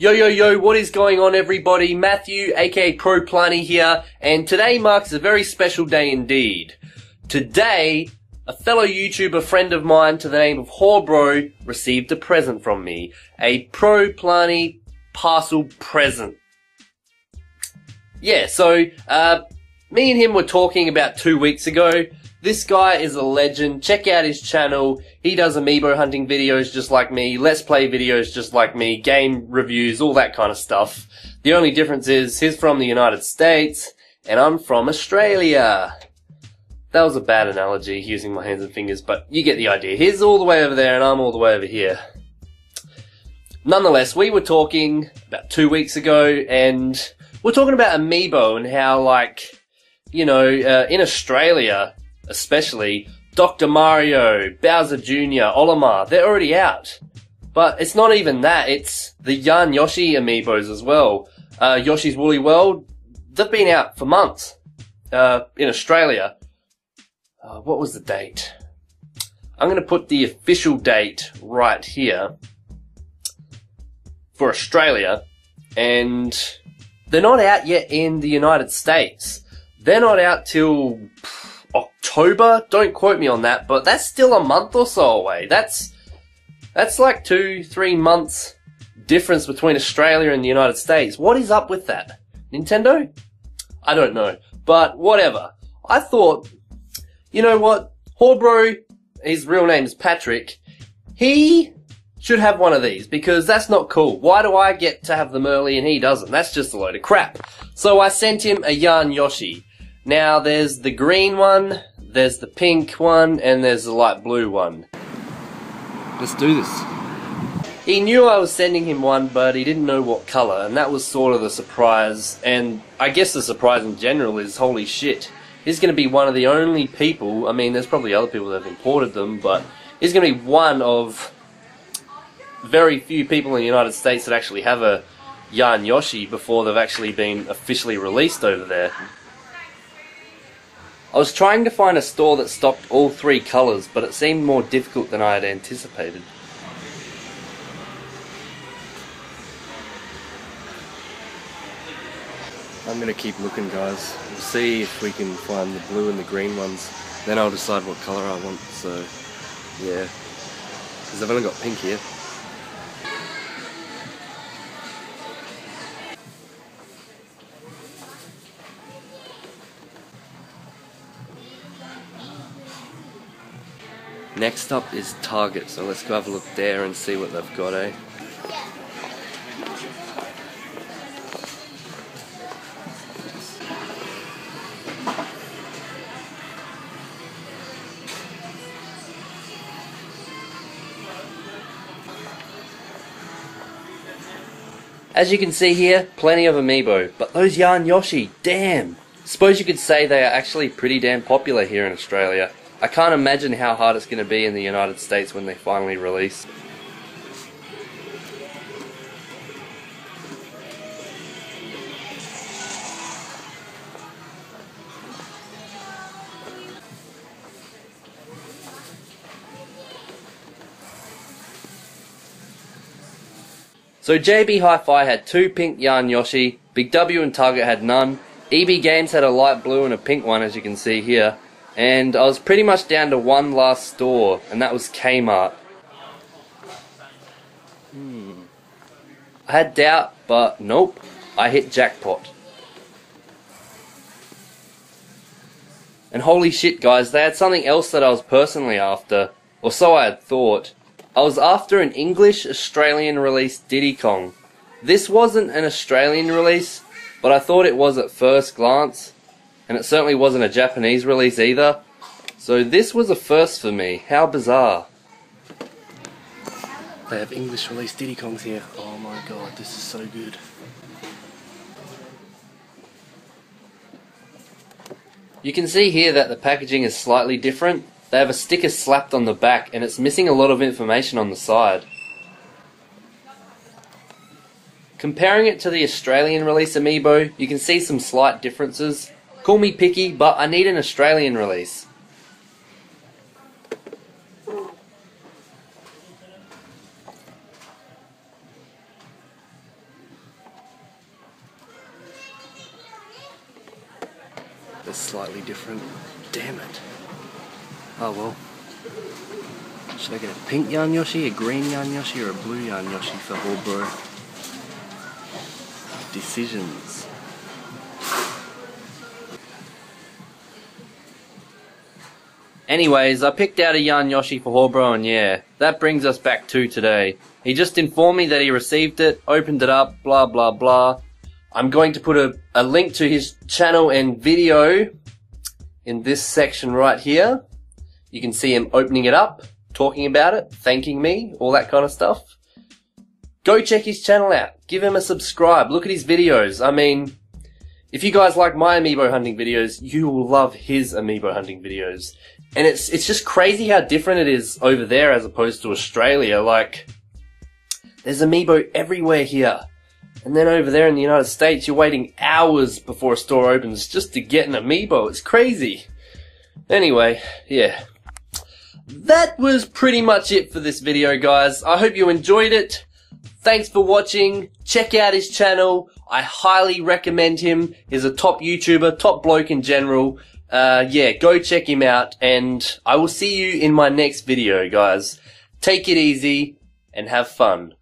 Yo yo yo, what is going on everybody? Matthew aka Proplanty here, and today marks a very special day indeed. Today, a fellow YouTuber friend of mine to the name of Horbro received a present from me. A Proplanty parcel present. Yeah, so, me and him were talking about 2 weeks ago. This guy is a legend. Check out his channel. He does amiibo hunting videos just like me, let's play videos just like me, game reviews, all that kind of stuff. The only difference is he's from the United States and I'm from Australia. That was a bad analogy using my hands and fingers, but you get the idea. He's all the way over there and I'm all the way over here. Nonetheless, we were talking about 2 weeks ago and we're talking about amiibo and how, like, you know, in Australia especially, Dr. Mario, Bowser Jr., Olimar, they're already out. But it's not even that, it's the Yarn Yoshi amiibos as well. Yoshi's Woolly World, they've been out for months in Australia. What was the date? I'm going to put the official date right here for Australia, and they're not out yet in the United States. They're not out till October, don't quote me on that, but that's still a month or so away. That's like 2-3 months difference between Australia and the United States. What is up with that? Nintendo? I don't know, but whatever. I thought, you know what, Horbro, his real name is Patrick, he should have one of these, because that's not cool. Why do I get to have them early and he doesn't? That's just a load of crap. So I sent him a Yarn Yoshi. Now, there's the green one, there's the pink one, and there's the light blue one. Let's do this. He knew I was sending him one, but he didn't know what colour, and that was sort of the surprise. And I guess the surprise in general is, holy shit, he's going to be one of the only people, I mean, there's probably other people that have imported them, but he's going to be one of very few people in the United States that actually have a Yarn Yoshi before they've actually been officially released over there. I was trying to find a store that stocked all 3 colours, but it seemed more difficult than I had anticipated. I'm gonna keep looking, guys. We'll see if we can find the blue and the green ones. Then I'll decide what colour I want, so yeah. Because I've only got pink here. Next up is Target, so let's go have a look there and see what they've got, eh? As you can see here, plenty of amiibo, but those Yarn Yoshi, damn! Suppose you could say they are actually pretty damn popular here in Australia. I can't imagine how hard it's going to be in the United States when they finally release. So JB Hi-Fi had 2 pink Yarn Yoshi, Big W and Target had none, EB Games had a light blue and a pink one, as you can see here. And I was pretty much down to one last store, and that was Kmart. I had doubt, but nope, I hit jackpot. And holy shit, guys, they had something else that I was personally after, or so I had thought. I was after an English Australian release Diddy Kong. This wasn't an Australian release, but I thought it was at first glance. And it certainly wasn't a Japanese release either. So this was a first for me. How bizarre. They have English release Diddy Kongs here. Oh my god, this is so good. You can see here that the packaging is slightly different. They have a sticker slapped on the back and it's missing a lot of information on the side. Comparing it to the Australian release amiibo, you can see some slight differences. Call me picky, but I need an Australian release. that's slightly different. Damn it. Oh well. Should I get a pink Yarn Yoshi, a green Yarn Yoshi, or a blue Yarn Yoshi for Horbro? Decisions. Anyways, I picked out a Yarn Yoshi for Horbro, and yeah, that brings us back to today. He just informed me that he received it, opened it up, blah blah blah. I'm going to put a link to his channel and video in this section right here. You can see him opening it up, talking about it, thanking me, all that kind of stuff. Go check his channel out. Give him a subscribe. Look at his videos. I mean, if you guys like my Amiibo hunting videos, you will love his Amiibo hunting videos. And it's just crazy how different it is over there as opposed to Australia. Like, there's Amiibo everywhere here. And then over there in the United States, you're waiting hours before a store opens just to get an Amiibo. It's crazy. Anyway, yeah. That was pretty much it for this video, guys. I hope you enjoyed it. Thanks for watching. Check out his channel. I highly recommend him. He's a top YouTuber, top bloke in general. Yeah, go check him out, and I will see you in my next video, guys. Take it easy and have fun.